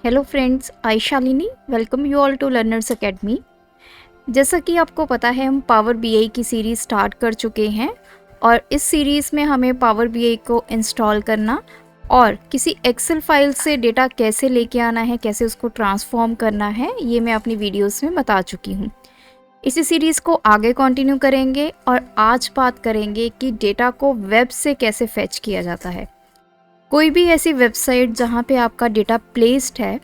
Hello friends, I Shalini welcome you all to learners academy. जैसा कि आपको पता है, हम पावर बीआई की सीरीज़ स्टार्ट कर चुके हैं और इस सीरीज़ में हमें पावर बीआई को इंस्टॉल करना और किसी एक्सेल फाइल से डेटा कैसे लेके आना है, कैसे उसको ट्रांसफॉर्म करना है, ये मैं अपनी वीडियोस में बता चुकी हूँ। इसी सीरीज़ को आगे कंटिन्यू करेंगे और आज बात करेंगे कि डेटा को वेब से कैसे फेच किया जाता है। कोई भी ऐसी वेबसाइट जहाँ पे आपका डेटा प्लेस्ड है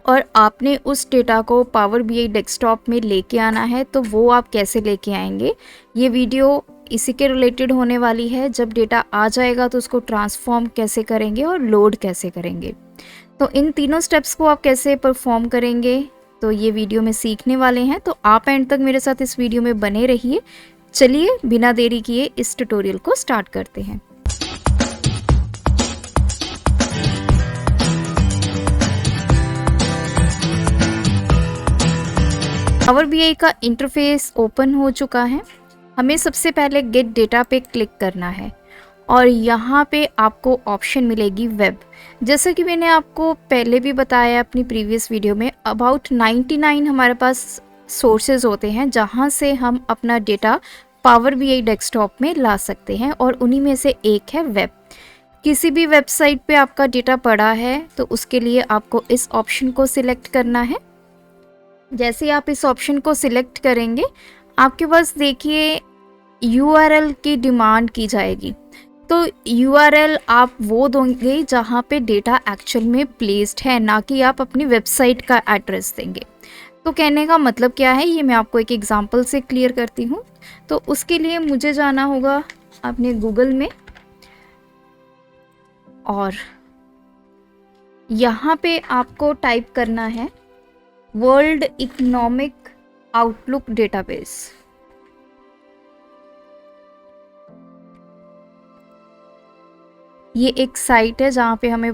और आपने उस डेटा को पावर बीआई डेस्कटॉप में लेके आना है, तो वो आप कैसे लेके आएंगे, ये वीडियो इसी के रिलेटेड होने वाली है। जब डेटा आ जाएगा तो उसको ट्रांसफॉर्म कैसे करेंगे और लोड कैसे करेंगे, तो इन तीनों स्टेप्स को आप कैसे परफॉर्म करेंगे, तो ये वीडियो में सीखने वाले हैं। तो आप एंड तक मेरे साथ इस वीडियो में बने रहिए। चलिए बिना देरी किए इस ट्यूटोरियल को स्टार्ट करते हैं। पावर बीआई का इंटरफेस ओपन हो चुका है। हमें सबसे पहले गेट डेटा पे क्लिक करना है और यहाँ पे आपको ऑप्शन मिलेगी वेब। जैसा कि मैंने आपको पहले भी बताया अपनी प्रीवियस वीडियो में, अबाउट 99 हमारे पास सोर्सेज होते हैं जहाँ से हम अपना डेटा पावर बीआई डेस्कटॉप में ला सकते हैं और उन्हीं में से एक है वेब। किसी भी वेबसाइट पे आपका डेटा पड़ा है तो उसके लिए आपको इस ऑप्शन को सिलेक्ट करना है। जैसे आप इस ऑप्शन को सिलेक्ट करेंगे, आपके पास देखिए URL की डिमांड की जाएगी। तो URL आप वो दोगे जहाँ पे डेटा एक्चुअल में प्लेस्ड है, ना कि आप अपनी वेबसाइट का एड्रेस देंगे। तो कहने का मतलब क्या है, ये मैं आपको एक एग्जांपल से क्लियर करती हूँ। तो उसके लिए मुझे जाना होगा अपने गूगल में और यहाँ पे आपको टाइप करना है वर्ल्ड इकोनॉमिक आउटलुक डेटाबेस। ये एक साइट है जहाँ पे हमें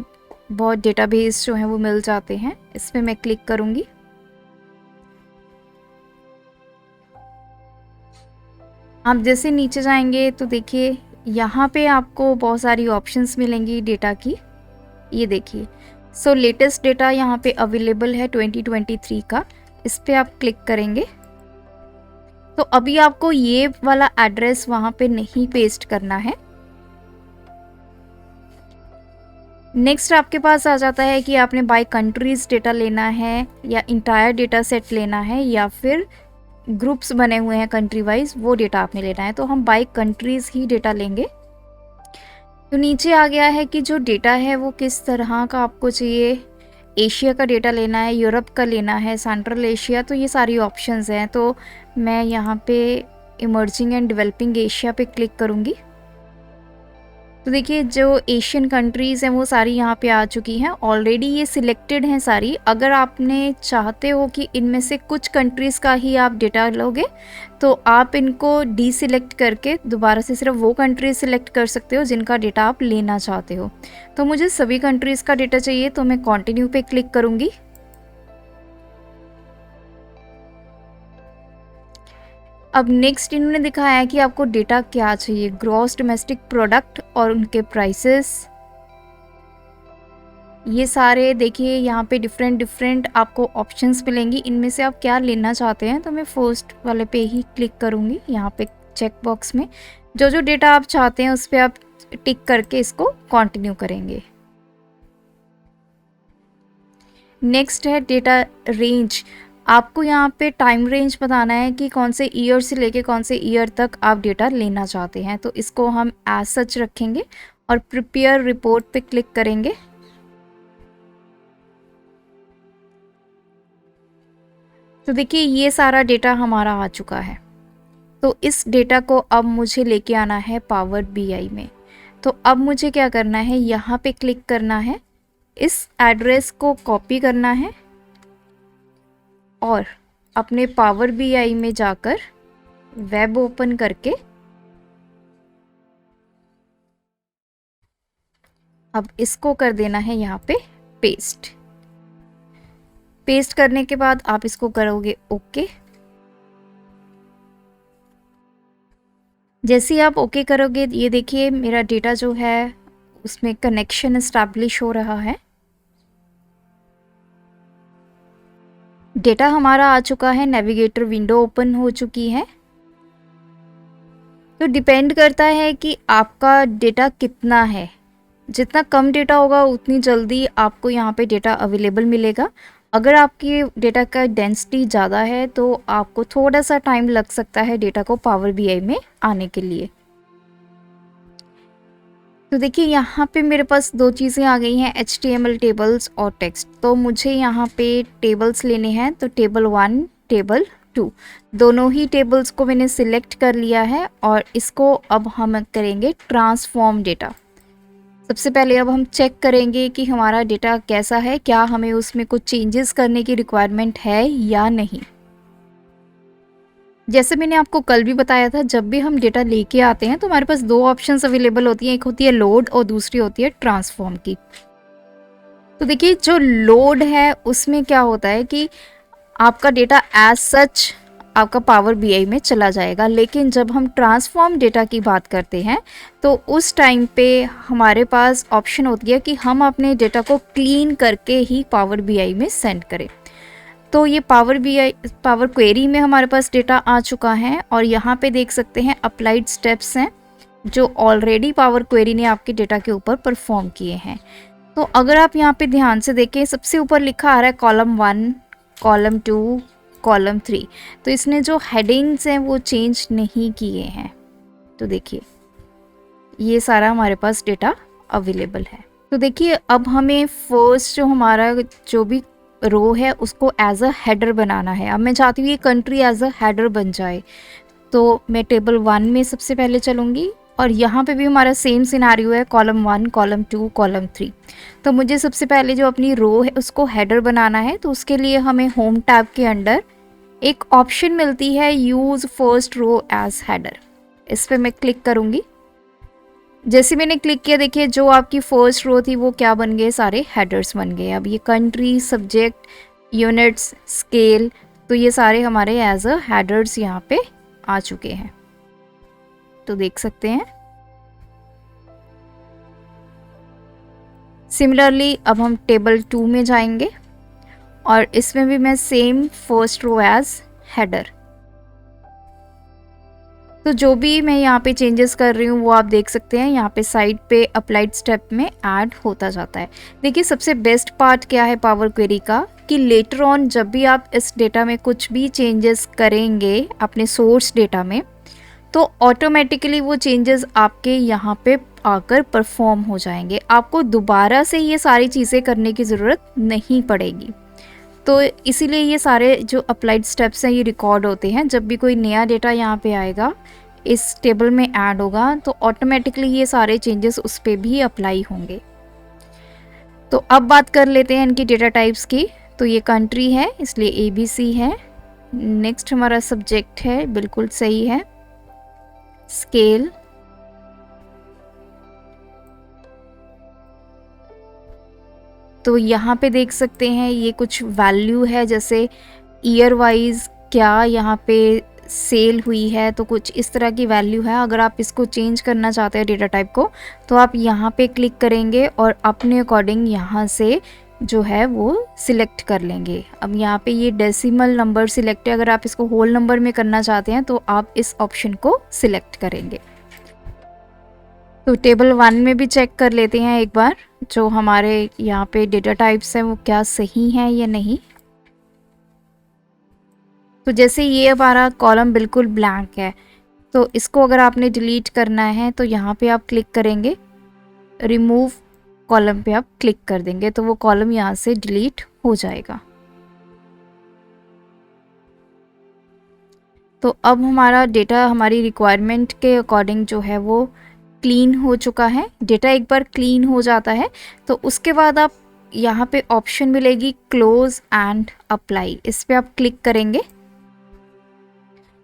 बहुत डेटाबेस जो हैं वो मिल जाते हैं। इस पर मैं क्लिक करूँगी। आप जैसे नीचे जाएंगे तो देखिए यहाँ पे आपको बहुत सारी ऑप्शंस मिलेंगी डेटा की। ये देखिए, सो लेटेस्ट डेटा यहाँ पे अवेलेबल है 2023 का। इस पे आप क्लिक करेंगे तो अभी आपको ये वाला एड्रेस वहाँ पे नहीं पेस्ट करना है। नेक्स्ट आपके पास आ जाता है कि आपने बाय कंट्रीज डेटा लेना है या इंटायर डेटा सेट लेना है या फिर ग्रुप्स बने हुए हैं कंट्री वाइज, वो डेटा आपने लेना है। तो हम बाय कंट्रीज ही डेटा लेंगे। तो नीचे आ गया है कि जो डेटा है वो किस तरह का आपको चाहिए। एशिया का डेटा लेना है, यूरोप का लेना है, सेंट्रल एशिया, तो ये सारी ऑप्शंस हैं। तो मैं यहाँ पे इमर्जिंग एंड डेवलपिंग एशिया पे क्लिक करूँगी। तो देखिए जो एशियन कंट्रीज़ हैं वो सारी यहाँ पे आ चुकी हैं। ऑलरेडी ये सिलेक्टेड हैं सारी। अगर आपने चाहते हो कि इनमें से कुछ कंट्रीज़ का ही आप डेटा लोगे तो आप इनको डीसिलेक्ट करके दोबारा से सिर्फ वो कंट्रीज सिलेक्ट कर सकते हो जिनका डेटा आप लेना चाहते हो। तो मुझे सभी कंट्रीज़ का डेटा चाहिए तो मैं कंटिन्यू पे क्लिक करूँगी। अब नेक्स्ट इन्होंने दिखाया है कि आपको डेटा क्या चाहिए, ग्रॉस डोमेस्टिक प्रोडक्ट और उनके प्राइसेस। ये सारे देखिए यहाँ पे डिफरेंट आपको ऑप्शंस मिलेंगी। इनमें से आप क्या लेना चाहते हैं, तो मैं फर्स्ट वाले पे ही क्लिक करूँगी। यहाँ पे चेक बॉक्स में जो जो डेटा आप चाहते हैं उस पर आप टिक करके इसको कंटिन्यू करेंगे। नेक्स्ट है डेटा रेंज। आपको यहाँ पे टाइम रेंज बताना है कि कौन से ईयर से लेके कौन से ईयर तक आप डेटा लेना चाहते हैं। तो इसको हम एज सच रखेंगे और प्रिपेयर रिपोर्ट पे क्लिक करेंगे। तो देखिए ये सारा डेटा हमारा आ चुका है। तो इस डेटा को अब मुझे लेके आना है पावर बीआई में। तो अब मुझे क्या करना है, यहाँ पे क्लिक करना है, इस एड्रेस को कॉपी करना है और अपने पावर बीआई में जाकर वेब ओपन करके अब इसको कर देना है यहाँ पे पेस्ट। पेस्ट करने के बाद आप इसको करोगे ओके। जैसे ही आप ओके करोगे, ये देखिए मेरा डेटा जो है उसमें कनेक्शन एस्टैब्लिश हो रहा है। डेटा हमारा आ चुका है, नेविगेटर विंडो ओपन हो चुकी है। तो डिपेंड करता है कि आपका डेटा कितना है। जितना कम डेटा होगा उतनी जल्दी आपको यहाँ पे डेटा अवेलेबल मिलेगा। अगर आपकी डेटा का डेंसिटी ज़्यादा है तो आपको थोड़ा सा टाइम लग सकता है डेटा को पावर बीआई में आने के लिए। तो देखिए यहाँ पे मेरे पास दो चीज़ें आ गई हैं, HTML टेबल्स और टेक्स्ट। तो मुझे यहाँ पे टेबल्स लेने हैं, तो टेबल 1 टेबल 2 दोनों ही टेबल्स को मैंने सिलेक्ट कर लिया है और इसको अब हम करेंगे ट्रांसफॉर्म डेटा। सबसे पहले अब हम चेक करेंगे कि हमारा डेटा कैसा है, क्या हमें उसमें कुछ चेंजेस करने की रिक्वायरमेंट है या नहीं। जैसे मैंने आपको कल भी बताया था, जब भी हम डेटा लेके आते हैं तो हमारे पास दो ऑप्शंस अवेलेबल होती हैं, एक होती है लोड और दूसरी होती है ट्रांसफॉर्म की। तो देखिए जो लोड है उसमें क्या होता है कि आपका डेटा एज सच आपका पावर बीआई में चला जाएगा, लेकिन जब हम ट्रांसफॉर्म डेटा की बात करते हैं तो उस टाइम पे हमारे पास ऑप्शन होती है कि हम अपने डेटा को क्लीन करके ही पावर बीआई में सेंड करें। तो ये पावर क्वेरी में हमारे पास डेटा आ चुका है और यहाँ पे देख सकते हैं अप्लाइड स्टेप्स हैं जो ऑलरेडी पावर क्वेरी ने आपके डेटा के ऊपर परफॉर्म किए हैं। तो अगर आप यहाँ पे ध्यान से देखें, सबसे ऊपर लिखा आ रहा है कॉलम 1, कॉलम 2, कॉलम 3। तो इसने जो हेडिंग्स हैं वो चेंज नहीं किए हैं। तो देखिए ये सारा हमारे पास डेटा अवेलेबल है। तो देखिए अब हमें फर्स्ट जो हमारा जो भी रो है उसको एज अ हेडर बनाना है। अब मैं चाहती हूँ ये कंट्री एज अ हेडर बन जाए, तो मैं टेबल 1 में सबसे पहले चलूँगी और यहाँ पे भी हमारा सेम सिनारियो है, कॉलम 1, कॉलम 2, कॉलम 3। तो मुझे सबसे पहले जो अपनी रो है उसको हेडर बनाना है, तो उसके लिए हमें होम टैब के अंडर एक ऑप्शन मिलती है use first row as header. इस पर मैं क्लिक करूँगी। जैसे मैंने क्लिक किया देखिए जो आपकी फर्स्ट रो थी वो क्या बन गए, सारे हेडर्स बन गए। अब ये कंट्री, सब्जेक्ट, यूनिट्स, स्केल, तो ये सारे हमारे एज अ हेडर्स यहाँ पे आ चुके हैं। तो देख सकते हैं। सिमिलरली अब हम टेबल 2 में जाएंगे और इसमें भी मैं same first row as header. तो जो भी मैं यहाँ पे चेंजेस कर रही हूँ वो आप देख सकते हैं यहाँ पे साइड पे अप्लाइड स्टेप में ऐड होता जाता है। देखिए सबसे बेस्ट पार्ट क्या है पावर क्वेरी का कि लेटर ऑन जब भी आप इस डेटा में कुछ भी चेंजेस करेंगे अपने सोर्स डेटा में, तो ऑटोमेटिकली वो चेंजेस आपके यहाँ पे आकर परफॉर्म हो जाएंगे। आपको दोबारा से ये सारी चीज़ें करने की ज़रूरत नहीं पड़ेगी। तो इसीलिए ये सारे जो अप्लाइड स्टेप्स हैं ये रिकॉर्ड होते हैं। जब भी कोई नया डेटा यहाँ पे आएगा, इस टेबल में ऐड होगा, तो ऑटोमेटिकली ये सारे चेंजेस उस पर भी अप्लाई होंगे। तो अब बात कर लेते हैं इनकी डेटा टाइप्स की। तो ये कंट्री है इसलिए ABC है। नेक्स्ट हमारा सब्जेक्ट है, बिल्कुल सही है। स्केल, तो यहाँ पे देख सकते हैं ये कुछ वैल्यू है, जैसे ईयर वाइज क्या यहाँ पे सेल हुई है, तो कुछ इस तरह की वैल्यू है। अगर आप इसको चेंज करना चाहते हैं डेटा टाइप को, तो आप यहाँ पे क्लिक करेंगे और अपने अकॉर्डिंग यहाँ से जो है वो सिलेक्ट कर लेंगे। अब यहाँ पे ये डेसिमल नंबर सिलेक्ट है, अगर आप इसको होल नंबर में करना चाहते हैं तो आप इस ऑप्शन को सिलेक्ट करेंगे। तो टेबल 1 में भी चेक कर लेते हैं एक बार जो हमारे यहाँ पे डेटा टाइप्स हैं वो क्या सही हैं या नहीं। तो जैसे ये हमारा कॉलम बिल्कुल ब्लैंक है, तो इसको अगर आपने डिलीट करना है तो यहाँ पे आप क्लिक करेंगे, रिमूव कॉलम पे आप क्लिक कर देंगे, तो वो कॉलम यहाँ से डिलीट हो जाएगा। तो अब हमारा डेटा हमारी रिक्वायरमेंट के अकॉर्डिंग जो है वो क्लीन हो चुका है। डेटा एक बार क्लीन हो जाता है तो उसके बाद आप यहाँ पे ऑप्शन मिलेगी क्लोज एंड अप्लाई, इस पे आप क्लिक करेंगे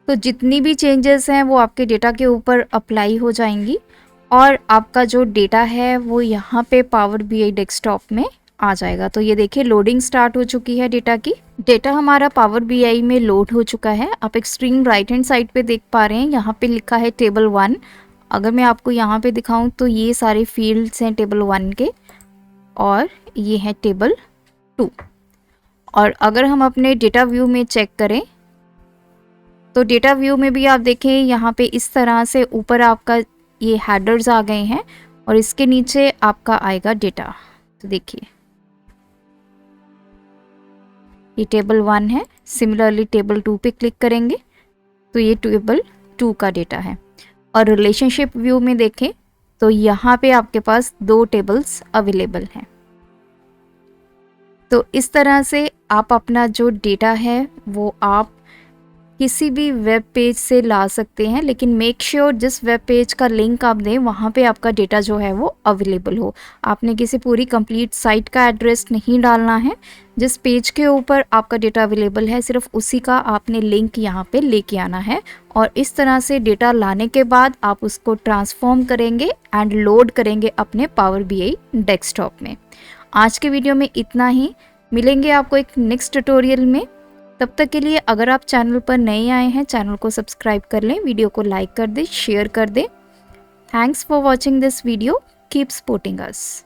तो जितनी भी चेंजेस हैं वो आपके डेटा के ऊपर अप्लाई हो जाएंगी और आपका जो डेटा है वो यहाँ पे पावर बीआई डेस्कटॉप में आ जाएगा। तो ये देखिए लोडिंग स्टार्ट हो चुकी है डेटा की। डेटा हमारा पावर बीआई में लोड हो चुका है। आप एक्सट्रीम राइट हैंड साइड पे देख पा रहे हैं, यहाँ पे लिखा है टेबल 1। अगर मैं आपको यहाँ पे दिखाऊं तो ये सारे फील्ड्स हैं टेबल 1 के और ये है टेबल 2। और अगर हम अपने डेटा व्यू में चेक करें तो डेटा व्यू में भी आप देखें यहाँ पे इस तरह से ऊपर आपका ये हेडर्स आ गए हैं और इसके नीचे आपका आएगा डेटा। तो देखिए ये टेबल 1 है। सिमिलरली टेबल 2 पे क्लिक करेंगे तो ये टेबल 2 का डेटा है। और रिलेशनशिप व्यू में देखें तो यहाँ पे आपके पास 2 टेबल्स अवेलेबल हैं। तो इस तरह से आप अपना जो डेटा है वो आप किसी भी वेब पेज से ला सकते हैं, लेकिन मेक श्योर जिस वेब पेज का लिंक आप दें वहाँ पे आपका डेटा जो है वो अवेलेबल हो। आपने किसी पूरी कंप्लीट साइट का एड्रेस नहीं डालना है। जिस पेज के ऊपर आपका डेटा अवेलेबल है सिर्फ उसी का आपने लिंक यहाँ पे लेके आना है। और इस तरह से डेटा लाने के बाद आप उसको ट्रांसफॉर्म करेंगे एंड लोड करेंगे अपने पावर BI डेस्कटॉप में। आज के वीडियो में इतना ही। मिलेंगे आपको एक नेक्स्ट ट्यूटोरियल में। तब तक के लिए अगर आप चैनल पर नए आए हैं चैनल को सब्सक्राइब कर लें, वीडियो को लाइक कर दें, शेयर कर दें। Thanks for watching this video. Keep supporting us.